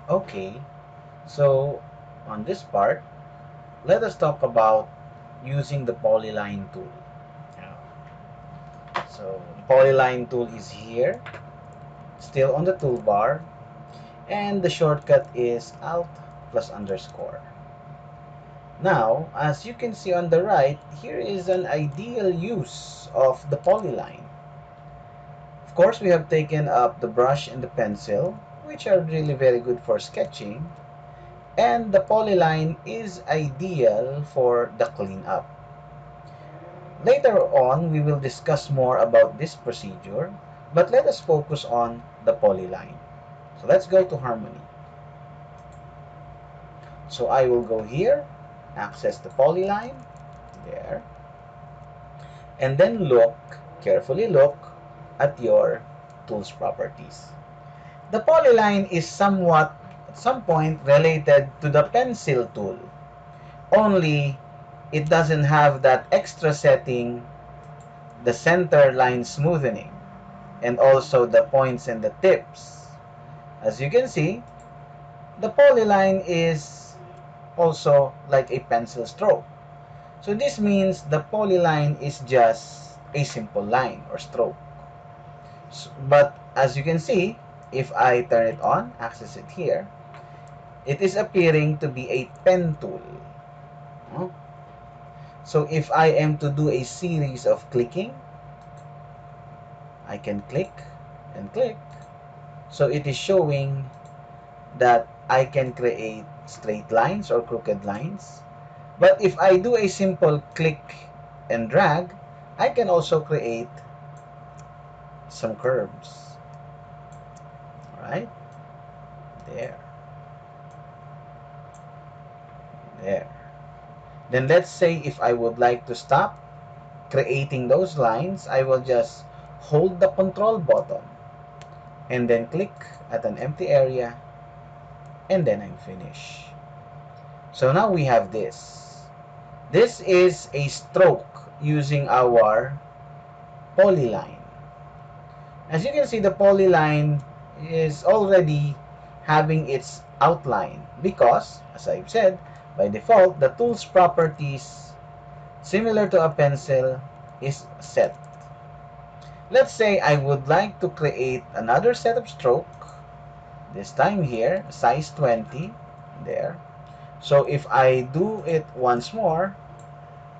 Okay, so on this part, let us talk about using the Polyline tool. Now, so the Polyline tool is here, still on the toolbar, and the shortcut is Alt plus underscore. Now, as you can see on the right, here is an ideal use of the Polyline. Of course, we have taken up the brush and the pencil, which are really very good for sketching, and the Polyline is ideal for the cleanup. Later on, we will discuss more about this procedure, but let us focus on the Polyline. So let's go to Harmony. So I will go here, access the Polyline, there, and then look, carefully look at your tool's properties. The Polyline is somewhat, at some point, related to the pencil tool, only it doesn't have that extra setting, the center line smoothing, and also the points and the tips. As you can see, the Polyline is also like a pencil stroke. So this means the Polyline is just a simple line or stroke. But as you can see, if I turn it on, access it here, it is appearing to be a pen tool. So if I am to do a series of clicking, I can click and click. So it is showing that I can create straight lines or crooked lines. But if I do a simple click and drag, I can also create some curves. Alright? There. There. Then let's say if I would like to stop creating those lines, I will just hold the control button and then click at an empty area, and then I'm finished. So now we have this. This is a stroke using our Polyline. As you can see, the Polyline is already having its outline because, as I've said, by default, the tool's properties, similar to a pencil, is set. Let's say I would like to create another set of stroke, this time here, size 20, there. So if I do it once more,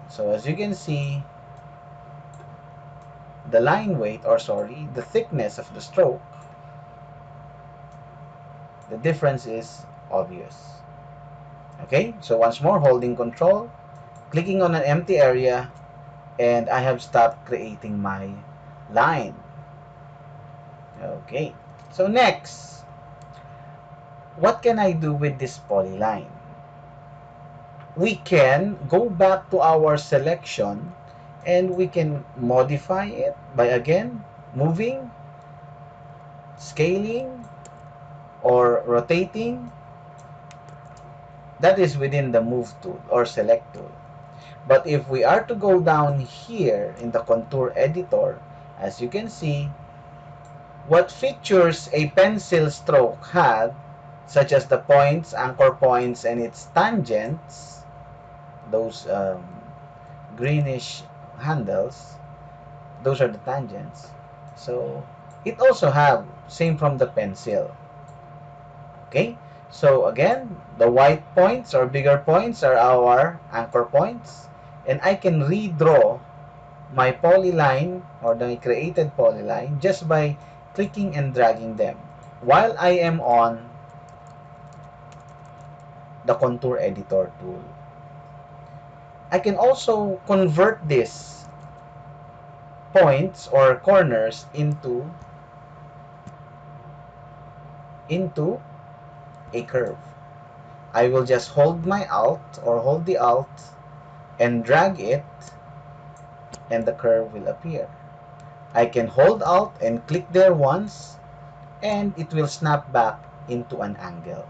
so as you can see, the line weight, or sorry, the thickness of the stroke, the difference is obvious. Okay, so once more, holding control, clicking on an empty area, and I have stopped creating my line. Okay, so next, what can I do with this polyline? We can go back to our selection and we can modify it by again moving, scaling, or rotating. That is within the move tool or select tool. But if we are to go down here in the contour editor, as you can see, what features a pencil stroke had, such as the points, anchor points, and its tangents, those greenish handles, those are the tangents. So it also have same from the pencil. Okay, so again, the white points or bigger points are our anchor points, and I can redraw my polyline or the created polyline just by clicking and dragging them while I am on the contour editor tool. I can also convert these points or corners into a curve. I will just hold my alt or hold the alt and drag it, and the curve will appear. I can hold alt and click there once, and it will snap back into an angle.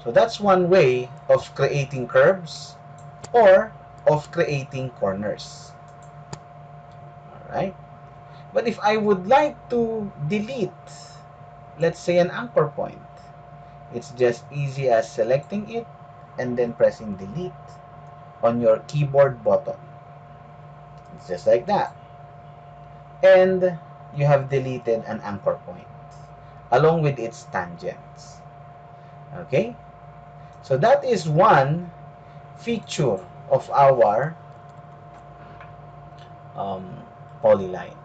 So that's one way of creating curves or of creating corners. Alright? But if I would like to delete, let's say, an anchor point, It's just easy as selecting it and then pressing delete on your keyboard button. It's just like that. And you have deleted an anchor point along with its tangents. Okay? So that is one feature of our um, polyline.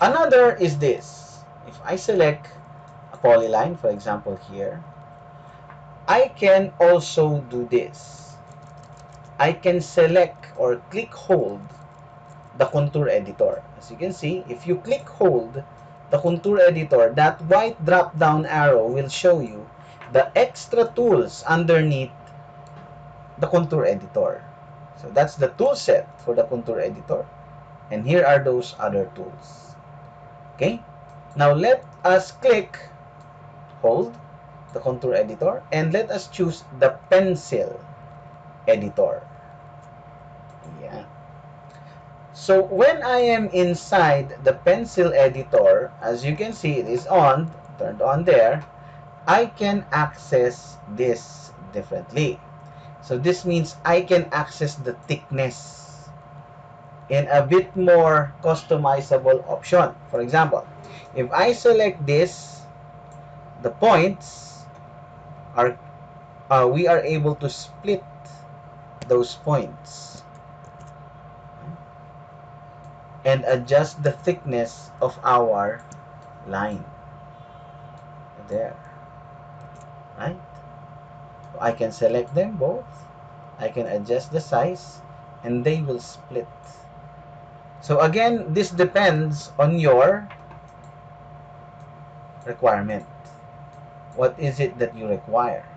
Another is this. If I select a polyline, for example here, I can also do this. I can select or click hold the contour editor. As you can see, if you click hold the contour editor, that white drop down arrow will show you the extra tools underneath the contour editor. So that's the tool set for the contour editor, and here are those other tools. Okay, now let us click hold the contour editor and let us choose the pencil editor. Yeah. So when I am inside the pencil editor, as you can see, it is on, turned on there, I can access this differently. So this means I can access the thickness in a bit more customizable option. For example, if I select this, the points are, we are able to split those points and adjust the thickness of our line there, right? So I can select them both, I can adjust the size, and they will split. So again, this depends on your requirement. What is it that you require,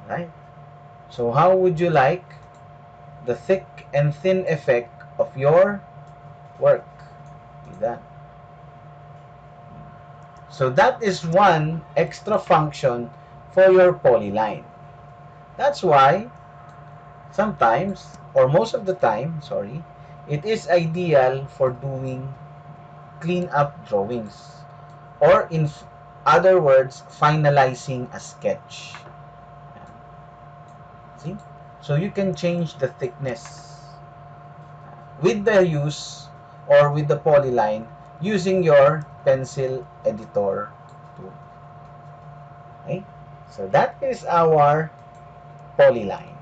right? So how would you like the thick and thin effect of your work be done? So that is one extra function for your polyline. That's why sometimes, or most of the time, sorry, it is ideal for doing clean-up drawings, or in other words, finalizing a sketch. See? So you can change the thickness with the use or with the polyline using your pencil editor tool. Okay? So that is our polyline.